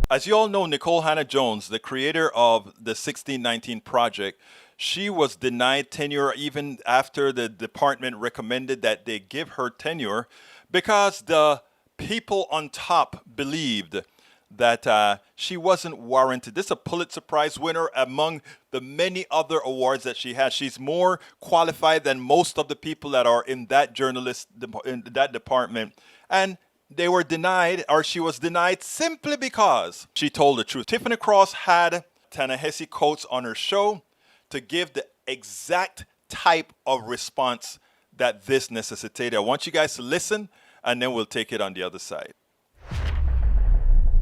As you all know, Nikole Hannah-Jones, the creator of the 1619 Project, she was denied tenure even after the department recommended that they give her tenure because the people on top believed that she wasn't warranted. This is a Pulitzer Prize winner among the many other awards that she has. She's more qualified than most of the people that are in that in that department. And they were denied, or she was denied simply because she told the truth. Tiffany Cross had Ta Nehisi Coates on her show to give the exact type of response that this necessitated. I want you guys to listen, and then we'll take it on the other side.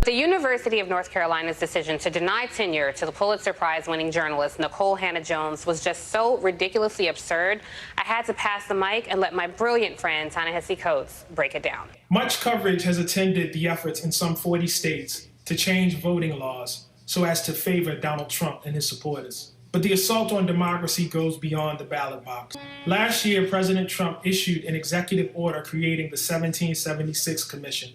The University of North Carolina's decision to deny tenure to the Pulitzer Prize-winning journalist Nikole Hannah-Jones was just so ridiculously absurd, I had to pass the mic and let my brilliant friend Ta Nehisi Coates break it down. Much coverage has attended the efforts in some 40 states to change voting laws so as to favor Donald Trump and his supporters. But the assault on democracy goes beyond the ballot box. Last year, President Trump issued an executive order creating the 1776 Commission,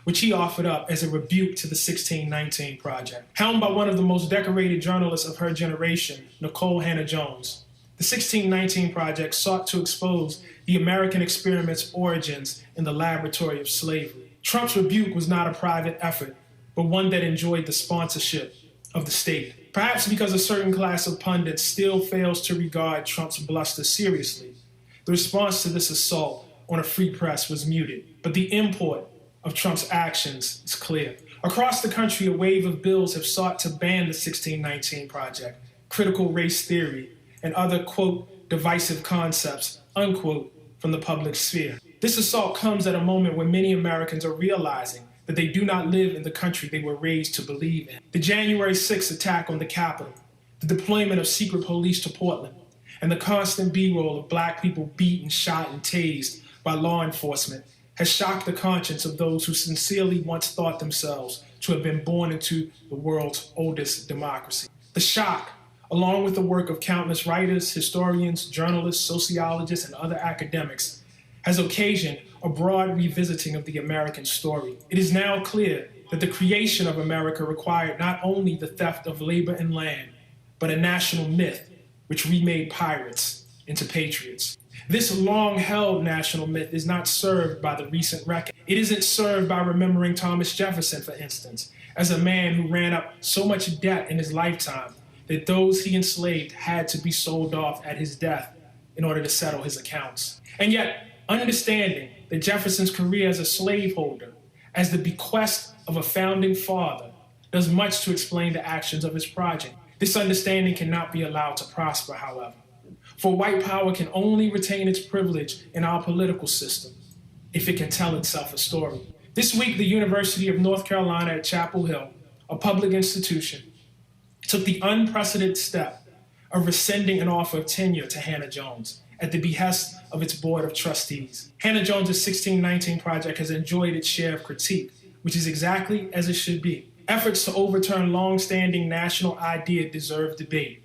which he offered up as a rebuke to the 1619 Project. Helmed by one of the most decorated journalists of her generation, Nikole Hannah-Jones, the 1619 Project sought to expose the American experiment's origins in the laboratory of slavery. Trump's rebuke was not a private effort, but one that enjoyed the sponsorship of the state. Perhaps because a certain class of pundits still fails to regard Trump's bluster seriously, the response to this assault on a free press was muted. But the import of Trump's actions is clear. Across the country, a wave of bills have sought to ban the 1619 Project, critical race theory, and other, quote, divisive concepts, unquote, from the public sphere. This assault comes at a moment when many Americans are realizing that they do not live in the country they were raised to believe in. The January 6th attack on the Capitol, the deployment of secret police to Portland, and the constant B-roll of black people beaten, shot, and tased by law enforcement has shocked the conscience of those who sincerely once thought themselves to have been born into the world's oldest democracy. The shock, along with the work of countless writers, historians, journalists, sociologists, and other academics, has occasioned a broad revisiting of the American story. It is now clear that the creation of America required not only the theft of labor and land, but a national myth which remade pirates into patriots. This long-held national myth is not served by the recent reckoning. It isn't served by remembering Thomas Jefferson, for instance, as a man who ran up so much debt in his lifetime that those he enslaved had to be sold off at his death in order to settle his accounts. And yet, understanding that Jefferson's career as a slaveholder, as the bequest of a founding father, does much to explain the actions of his project. This understanding cannot be allowed to prosper, however. For white power can only retain its privilege in our political system if it can tell itself a story. This week, the University of North Carolina at Chapel Hill, a public institution, took the unprecedented step of rescinding an offer of tenure to Hannah-Jones at the behest of its board of trustees. Hannah-Jones' 1619 Project has enjoyed its share of critique, which is exactly as it should be. Efforts to overturn long-standing national idea deserve debate.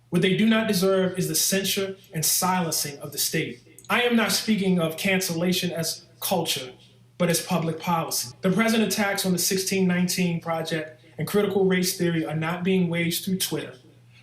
What they do not deserve is the censure and silencing of the state. I am not speaking of cancellation as culture, but as public policy. The present attacks on the 1619 Project and critical race theory are not being waged through Twitter,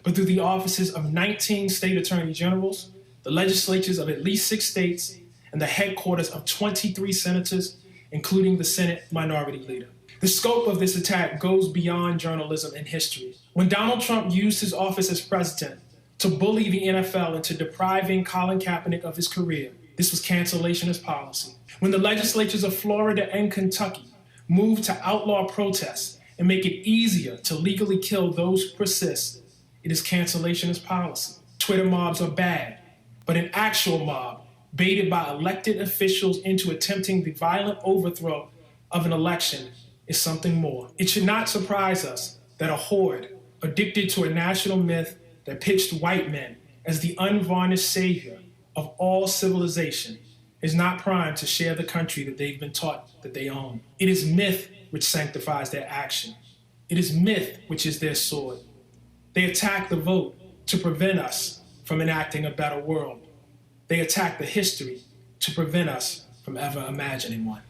but through the offices of 19 state attorney generals, the legislatures of at least 6 states, and the headquarters of 23 senators, including the Senate Minority Leader. The scope of this attack goes beyond journalism and history. When Donald Trump used his office as president to bully the NFL into depriving Colin Kaepernick of his career, this was cancellationist policy. When the legislatures of Florida and Kentucky moved to outlaw protests and make it easier to legally kill those who persist, it is cancellationist policy. Twitter mobs are bad, but an actual mob baited by elected officials into attempting the violent overthrow of an election is something more. It should not surprise us that a horde addicted to a national myth that pitched white men as the unvarnished savior of all civilization is not primed to share the country that they've been taught that they own. It is myth which sanctifies their action. It is myth which is their sword. They attack the vote to prevent us from enacting a better world. They attack the history to prevent us from ever imagining one.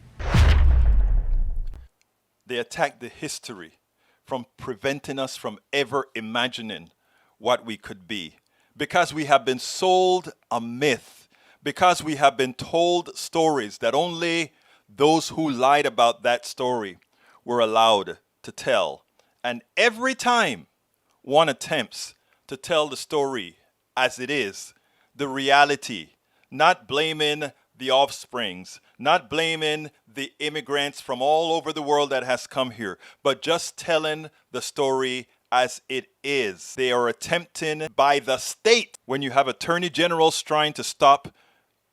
They attack the history from preventing us from ever imagining what we could be. Because we have been sold a myth, because we have been told stories that only those who lied about that story were allowed to tell. And every time one attempts to tell the story as it is, the reality, not blaming the offsprings, not blaming the immigrants from all over the world that has come here, but just telling the story as it is. They are attempting by the state, when you have attorney generals trying to stop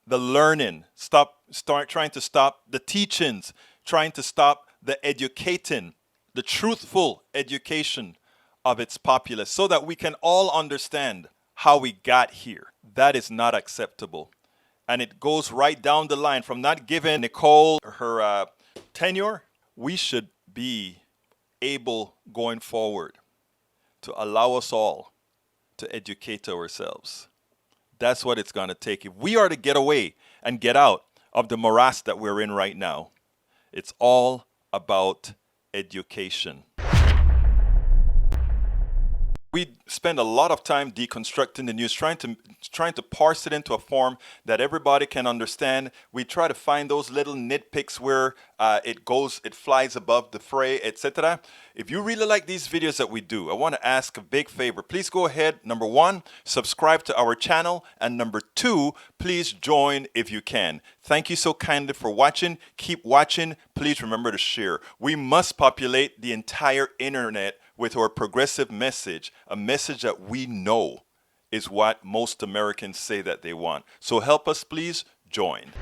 the learning, trying to stop the teachings, trying to stop the educating, the truthful education of its populace, so that we can all understand how we got here. That is not acceptable. And it goes right down the line from not giving Nikole her tenure. We should be able going forward to allow us all to educate ourselves. That's what it's going to take. If we are to get away and get out of the morass that we're in right now, it's all about education. We spend a lot of time deconstructing the news, trying to parse it into a form that everybody can understand. We try to find those little nitpicks where it flies above the fray, etc. If you really like these videos that we do, I want to ask a big favor. Please go ahead, number one, subscribe to our channel, and number two, please join if you can. Thank you so kindly for watching. Keep watching. Please remember to share. We must populate the entire internet with our progressive message, a message that we know is what most Americans say that they want. So help us, please join.